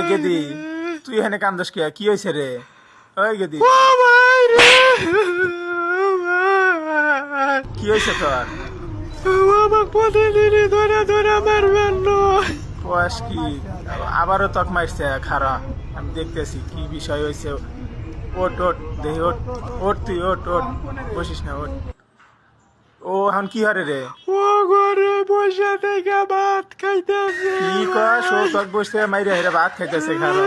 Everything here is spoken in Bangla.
গেদি তুই এখানে কান্দস কে কি হয়েছে রে ওই গেদি কি হয়েছে তোর প্রতিদিনই ধরে ধরে মারবেন বয়স কি আবারও তক মারছে খারা আমি দেখতেছি কি বিষয় হয়েছে ওট ওট দেখি ওট ওট তুই ওট ওট বসিস না ওট ও এখন কি হারে রে ও ঘরে বসে থেকে ভাত খাইতেছে কি কস ও তক বসে মাইরে হেরে ভাত খাইতেছে খারা